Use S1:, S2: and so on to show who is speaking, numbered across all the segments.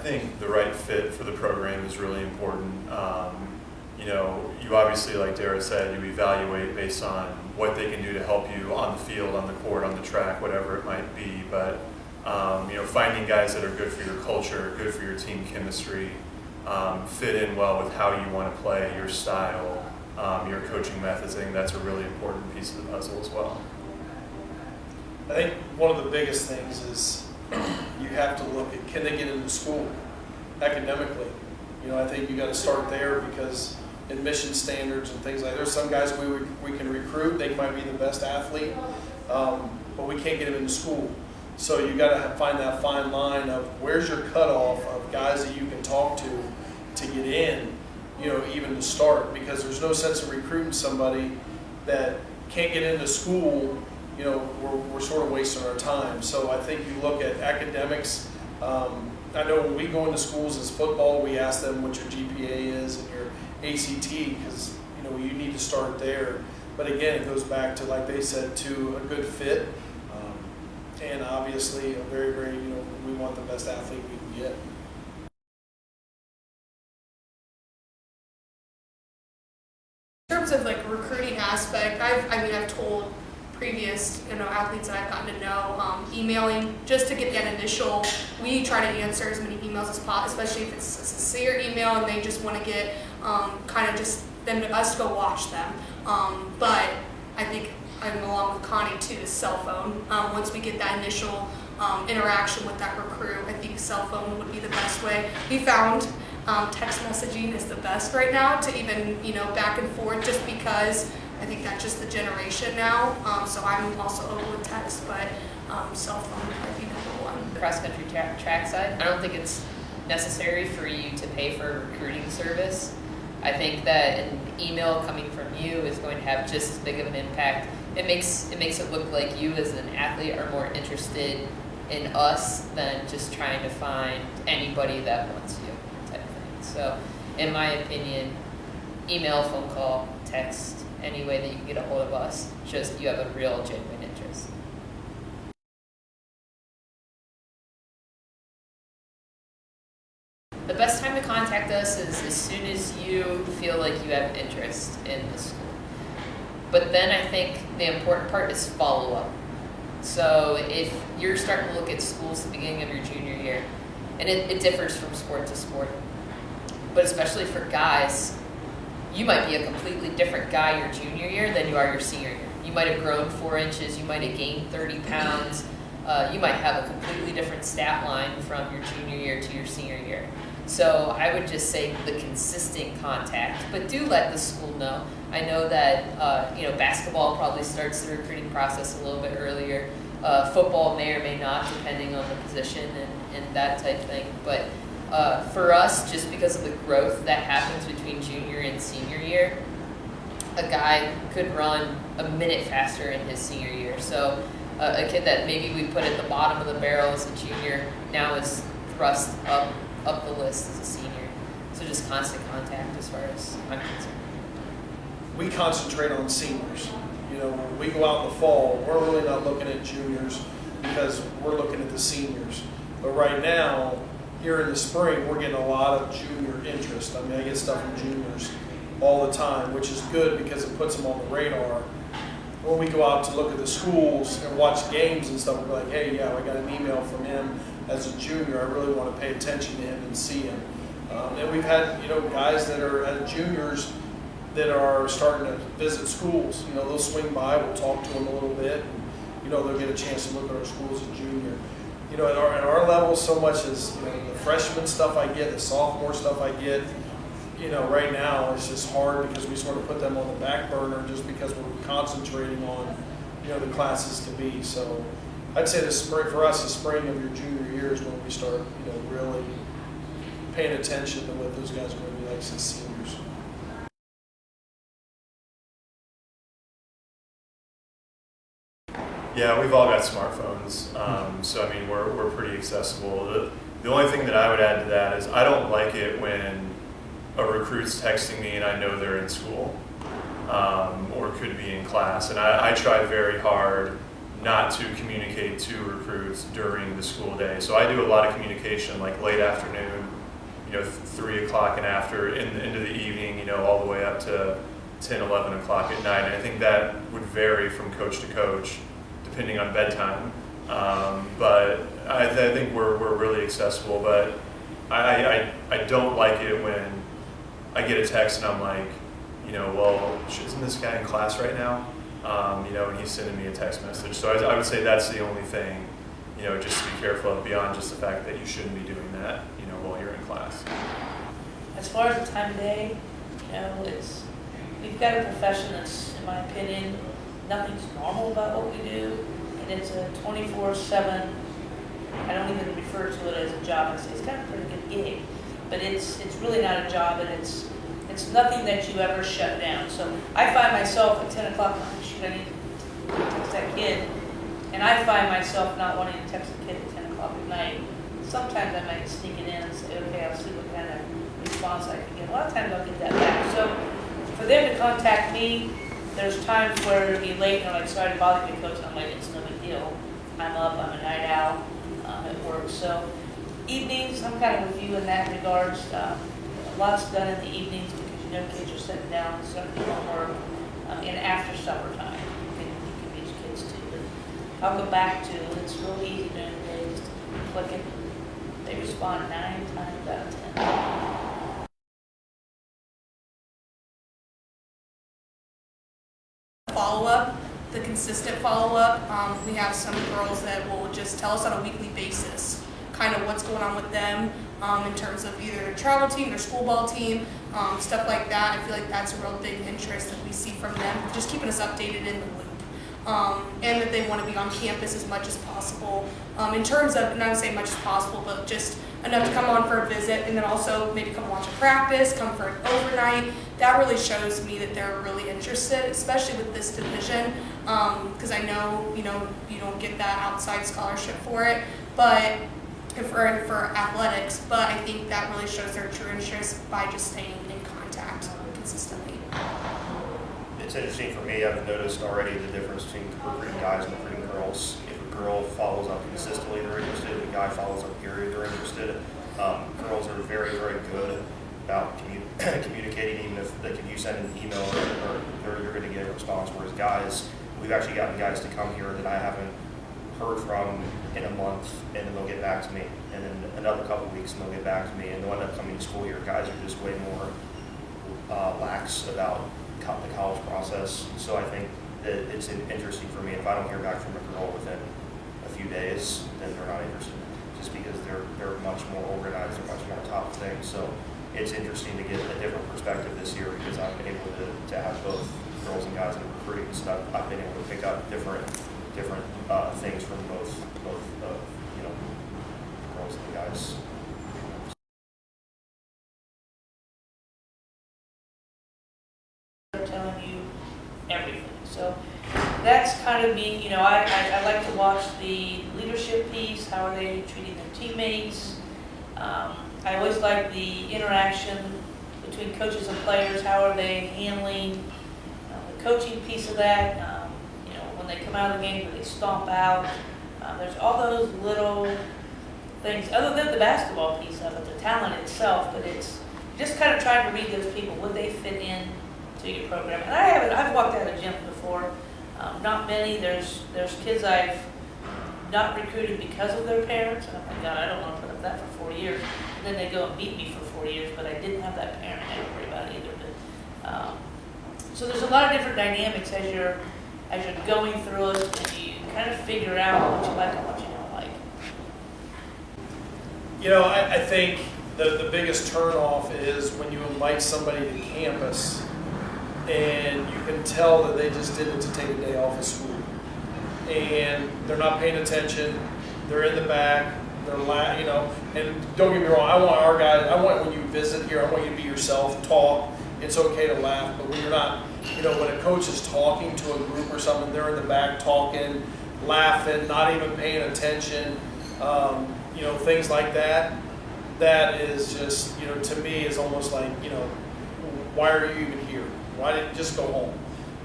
S1: think the right fit for the program is really important. You know, you obviously, like Dara said, you evaluate based on what they can do to help you on the field, on the court, on the track, whatever it might be. But you know, finding guys that are good for your culture, good for your team chemistry, fit in well with how you want to play, your style, your coaching methods. I think that's a really important piece of the puzzle as well.
S2: I think one of the biggest things is you have to look at, can they get into school academically? You know, I think you got to start there, because admission standards and things like, there's some guys we can recruit, they might be the best athlete, but we can't get them into school. So you got to find that fine line of where's your cutoff of guys that you can talk to get in, you know, even to start, because there's no sense in recruiting somebody that can't get into school. You know, we're sort of wasting our time. So I think you look at academics. I know when we go into schools as football, we ask them what your GPA is and your ACT, because you know you need to start there. But again, it goes back to, like they said, to a good fit, and obviously a very, very, you know, we want the best athlete we can get.
S3: In terms of like recruiting aspect, I've told previous, you know, athletes that I've gotten to know, emailing just to get that initial. We try to answer as many emails as possible, especially if it's a sincere email and they just want to get kind of just them to us to go watch them. But I think, along with Connie too, is cell phone. Once we get that initial interaction with that recruit, I think cell phone would be the best way. We found text messaging is the best right now to even, you know, back and forth, just because I think that's just the generation now. So I'm also over with text, but cell phone would probably be number one.
S4: Cross-country track side, I don't think it's necessary for you to pay for a recruiting service. I think that an email coming from you is going to have just as big of an impact. It makes it look like you as an athlete are more interested in us than just trying to find anybody that wants you, type of thing. So in my opinion, email, phone call, text, any way that you can get a hold of us, just you have a real genuine interest. The best time to contact us is as soon as you feel like you have interest in the school. But then I think the important part is follow-up. So if you're starting to look at schools at the beginning of your junior year, and it differs from sport to sport, but especially for guys, you might be a completely different guy your junior year than you are your senior year. You might have grown 4 inches, you might have gained 30 pounds, you might have a completely different stat line from your junior year to your senior year. So I would just say the consistent contact, but do let the school know. I know that you know, basketball probably starts the recruiting process a little bit earlier. Football may or may not, depending on the position and that type of thing. But for us, just because of the growth that happens between junior and senior year, a guy could run a minute faster in his senior year. So a kid that maybe we put at the bottom of the barrel as a junior now is thrust up the list as a senior. So just constant contact as far as I'm concerned.
S2: We concentrate on seniors. You know, when we go out in the fall, we're really not looking at juniors, because we're looking at the seniors. But right now, here in the spring, we're getting a lot of junior interest. I mean, I get stuff from juniors all the time, which is good because it puts them on the radar. When we go out to look at the schools and watch games and stuff, we're like, hey, yeah, I got an email from him as a junior. I really want to pay attention to him and see him. And we've had, you know, guys that are juniors that are starting to visit schools. You know, they'll swing by, we'll talk to them a little bit, and, you know, they'll get a chance to look at our schools as a junior. You know, at our level, so much as, you know, the freshman stuff I get, the sophomore stuff I get, you know, right now it's just hard because we sort of put them on the back burner just because we're concentrating on, you know, the classes to be. So I'd say the spring, for us, the spring of your junior year is when we start, you know, really paying attention to what those guys are going to be like as seniors.
S1: Yeah, we've all got smartphones, so I mean we're pretty accessible. The only thing that I would add to that is I don't like it when a recruit's texting me and I know they're in school or could be in class, and I try very hard not to communicate to recruits during the school day. So I do a lot of communication like late afternoon, 3 o'clock and after, into the evening, all the way up to 10, 11 o'clock at night. And I think that would vary from coach to coach depending on bedtime. But I think we're really accessible, but I don't like it when I get a text and I'm like, well, isn't this guy in class right now? And he's sending me a text message. So I would say that's the only thing, just to be careful of, beyond just the fact that you shouldn't be doing that, while you're in class.
S5: As far as the time of day, we've got a profession that's, in my opinion, nothing's normal about what we do, and it's a 24/7. I don't even refer to it as a job. I say it's kind of a pretty good gig, but it's really not a job, and it's nothing that you ever shut down. So I find myself at 10 o'clock, I need to text that kid, and I find myself not wanting to text the kid at 10 o'clock at night. Sometimes I might sneak it in and say, okay, I'll see what kind of response I can get. A lot of times I'll get that back. So for them to contact me, there's times where it'll be late and they're like, sorry to bother you, coach. And I'm like, it's no big deal. I'm up, I'm a night owl at work. So evenings, I'm kind of with you in that regards. A lot's done in the evenings because kids are sitting down and starting to do homework. And after supper time, you can reach kids too. But I'll go back to, it's real easy during the day, just click it. They respond 9 times out of 10.
S3: Follow-up, the consistent follow-up. We have some girls that will just tell us on a weekly basis kind of what's going on with them in terms of either their travel team, their school ball team, stuff like that. I feel like that's a real big interest that we see from them, just keeping us updated in the loop. And that they want to be on campus as much as possible. In terms of, not to say much as possible, but just enough to come on for a visit, and then also maybe come watch a practice, come for an overnight. That really shows me that they're really interested, especially with this division, because I know you don't get that outside scholarship for it, but for athletics. But I think that really shows their true interest by just staying in contact consistently.
S6: It's interesting for me, I've noticed already the difference between recruiting guys and recruiting girls. If a girl follows up consistently, they're interested. If a guy follows up period, they're interested. Girls are very, very good about communicating, even if you send an email or you're going to get a response, whereas guys, we've actually gotten guys to come here that I haven't heard from in a month, and then they'll get back to me, and then another couple of weeks and they'll get back to me, and they'll end up coming to school here. Guys are just way more lax about the college process. So I think that it's interesting for me. If I don't hear back from a girl within a few days, then they're not interested, just because they're much more organized, they're much more on top of things. So it's interesting to get a different perspective this year, because I've been able to have both girls and guys in recruiting, so I've been able to pick up different things from both girls and guys.
S5: Telling you everything. So that's kind of me. I like to watch the leadership piece. How are they treating their teammates? I always like the interaction between coaches and players. How are they handling the coaching piece of that? When they come out of the game, do they stomp out? There's all those little things, other than the basketball piece of it, the talent itself, but it's just kind of trying to read those people. Would they fit in to your program? And I've walked out of gyms before. Not many. There's kids I've not recruited because of their parents. And I'm like, God, I don't want to put up that for 4 years. And then they go and beat me for 4 years, but I didn't have that parent I had to worry about either. But so there's a lot of different dynamics as you're going through it, and you kind of figure out what you like and what you don't like.
S2: I think the biggest turnoff is when you invite somebody to campus and you can tell that they just did it to take a day off of school. And they're not paying attention, they're in the back, they're and don't get me wrong, I want when you visit here, I want you to be yourself, talk, it's okay to laugh, but when you're not, when a coach is talking to a group or something, they're in the back talking, laughing, not even paying attention, things like that. That is just, to me is almost like, why are you even here? Why didn't you just go home?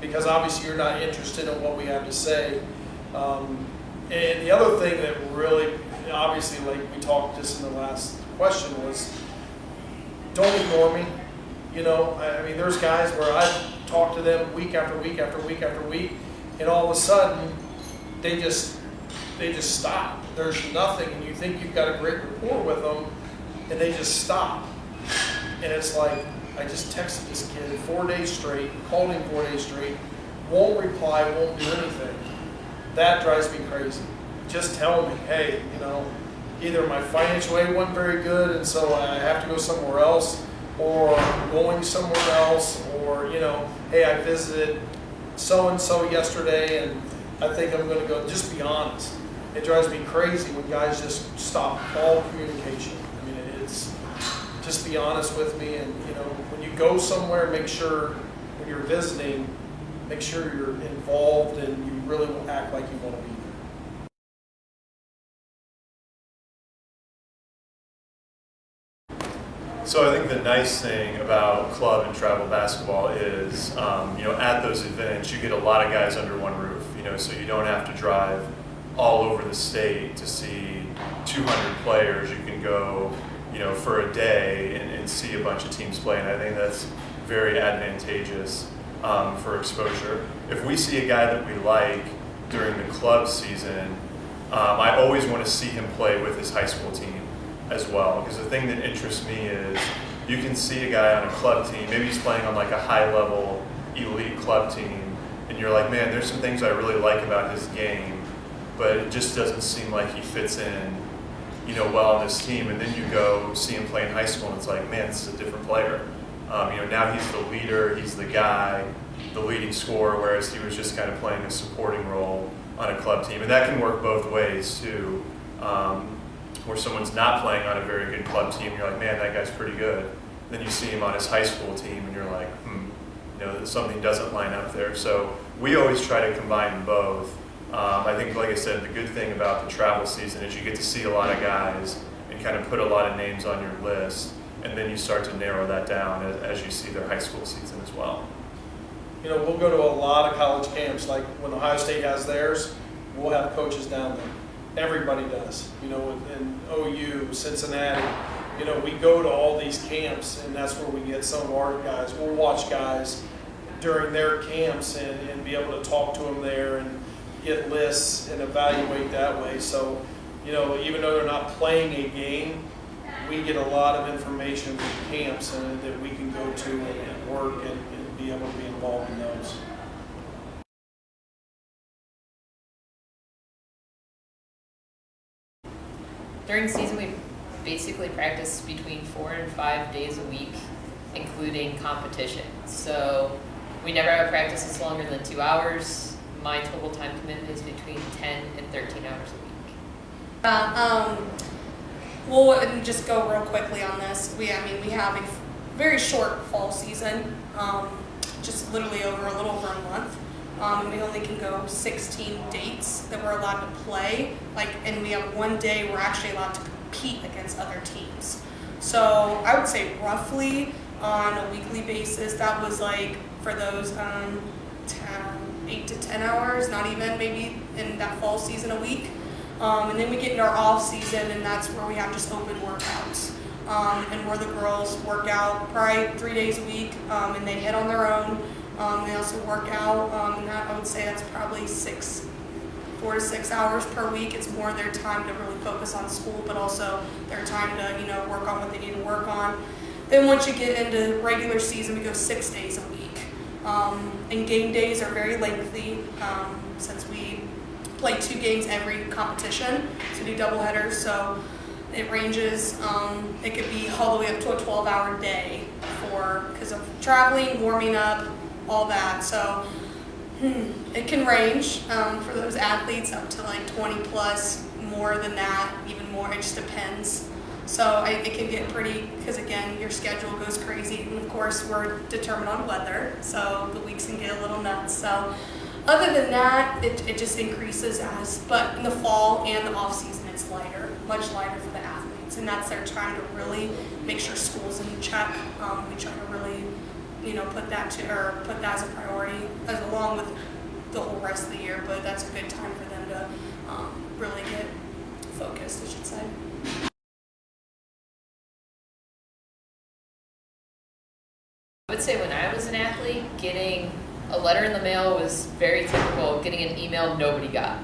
S2: Because obviously you're not interested in what we have to say. And the other thing that really, obviously, like we talked just in the last question, was don't ignore me. You know, I mean, there's guys where I've talked to them week after week after week after week, and all of a sudden they just stop. There's nothing, and you think you've got a great rapport with them, and they just stop. And it's like, I just texted this kid 4 days straight, called him 4 days straight, won't reply, won't do anything. That drives me crazy. Just tell me, hey, you know, either my financial aid wasn't very good and so I have to go somewhere else, or I'm going somewhere else, or, you know, hey, I visited so-and-so yesterday and I think I'm going to go. Just be honest. It drives me crazy when guys just stop all communication. I mean, it's just be honest with me, and, you know, when you go somewhere, make sure when you're visiting, make sure you're involved and you really will act like you want to be there.
S1: So I think the nice thing about club and travel basketball is, you know, at those events, you get a lot of guys under one roof, you know, so you don't have to drive all over the state to see 200 players. You can go, you know, for a day and see a bunch of teams play, and I think that's very advantageous for exposure. If we see a guy that we like during the club season, I always want to see him play with his high school team as well, because the thing that interests me is you can see a guy on a club team, maybe he's playing on like a high-level elite club team, and you're like, man, there's some things I really like about his game, but it just doesn't seem like he fits in, you know, well on this team. And then you go see him play in high school, and it's like, man, this is a different player. You know, now he's the leader, he's the guy, the leading scorer, whereas he was just kind of playing a supporting role on a club team. And that can work both ways too, where someone's not playing on a very good club team, you're like, man, that guy's pretty good. Then you see him on his high school team, and you're like, you know, something doesn't line up there. So we always try to combine both. I think, like I said, the good thing about the travel season is you get to see a lot of guys and kind of put a lot of names on your list, and then you start to narrow that down as you see their high school season as well.
S2: You know, we'll go to a lot of college camps. Like when Ohio State has theirs, we'll have coaches down there. Everybody does. You know, in OU, Cincinnati, you know, we go to all these camps, and that's where we get some of our guys. We'll watch guys during their camps and be able to talk to them there and get lists and evaluate that way. So, you know, even though they're not playing a game, we get a lot of information from camps and that we can go to and work and be able to be involved in those.
S4: During the season, we basically practice between 4 and 5 days a week, including competition. So we never have practices longer than 2 hours. My total time commitment is between 10 and 13 hours a week.
S3: We'll just go real quickly on this. We have a very short fall season, just literally a little over a month. And we only can go 16 dates that we're allowed to play. And we have 1 day we're actually allowed to compete against other teams. So I would say roughly on a weekly basis, that was like for those 8 to 10 hours, not even maybe in that fall season a week. And then we get into our off season, and that's where we have just open workouts. And where the girls work out probably 3 days a week, and they hit on their own. They also work out, and that I would say that's probably 4 to 6 hours per week. It's more their time to really focus on school, but also their time to, you know, work on what they need to work on. Then once you get into regular season, we go 6 days a week. And game days are very lengthy, since we play 2 games every competition, so we do double headers. So it ranges, it could be all the way up to a 12-hour day because of traveling, warming up, all that. So it can range for those athletes up to like 20 plus, more than that, even more. It just depends. So it can get pretty, because again, your schedule goes crazy, and of course we're determined on weather, so the weeks can get a little nuts. So other than that, it just increases but in the fall and the off season, it's lighter, much lighter for the athletes, and that's their time to really make sure school's in check. We try to really, you know, put that as a priority, along with the whole rest of the year. But that's a good time for them to really get focused, I should say.
S4: I would say when I was an athlete, getting a letter in the mail was very typical. Getting an email, nobody got.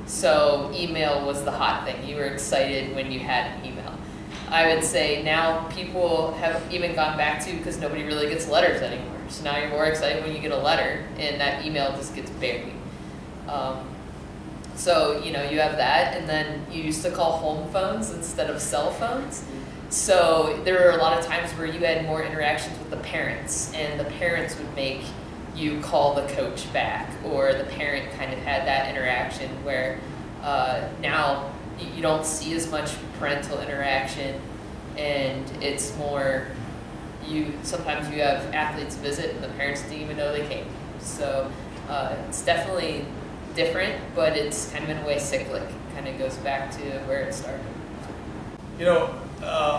S4: So email was the hot thing. You were excited when you had an email. I would say now people have even gone back to, because nobody really gets letters anymore. So now you're more excited when you get a letter and that email just gets buried. So, you know, you have that, and then you used to call home phones instead of cell phones. So there were a lot of times where you had more interactions with the parents, and the parents would make you call the coach back, or the parent kind of had that interaction where now you don't see as much parental interaction, and it's more sometimes you have athletes visit and the parents didn't even know they came. So it's definitely different, but it's kind of in a way cyclic. It kind of goes back to where it started.
S2: You know,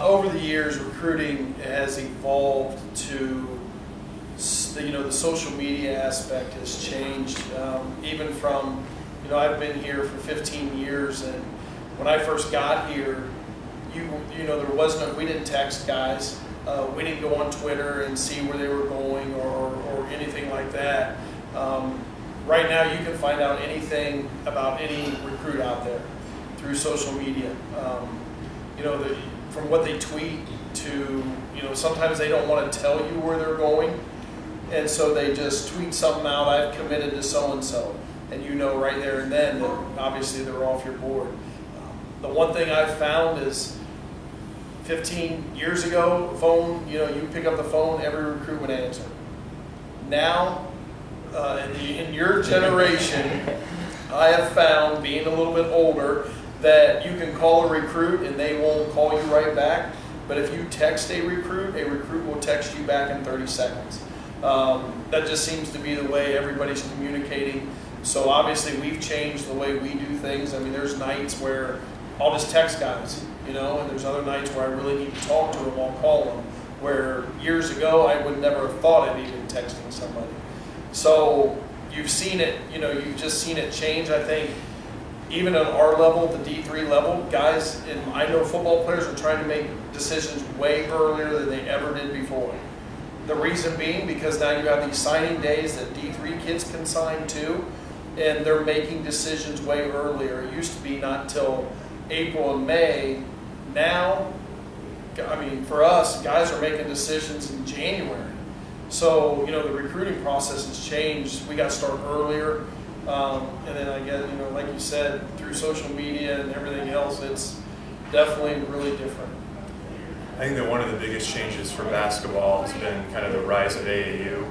S2: over the years, recruiting has evolved to, the social media aspect has changed. Even from, I've been here for 15 years, and when I first got here, we didn't text guys. We didn't go on Twitter and see where they were going or anything like that. Right now, you can find out anything about any recruit out there through social media. From what they tweet to, sometimes they don't want to tell you where they're going, and so they just tweet something out, I've committed to so-and-so, and right there and then that obviously they're off your board. The one thing I've found is 15 years ago, phone, you pick up the phone, every recruit would answer. Now, in your generation, I have found, being a little bit older, that you can call a recruit and they won't call you right back. But if you text a recruit will text you back in 30 seconds. That just seems to be the way everybody's communicating. So obviously we've changed the way we do things. I mean, there's nights where I'll just text guys, and there's other nights where I really need to talk to them, I'll call them. Where years ago I would never have thought of even texting somebody. So you've seen it, you've just seen it change, I think. Even at our level, the D3 level, guys, and I know football players are trying to make decisions way earlier than they ever did before. The reason being because now you have these signing days that D3 kids can sign too, and they're making decisions way earlier. It used to be not till April and May. Now, for us, guys are making decisions in January. So, the recruiting process has changed. We got to start earlier. And then I guess, like you said, through social media and everything else, it's definitely really different.
S1: I think that one of the biggest changes for basketball has been kind of the rise of AAU.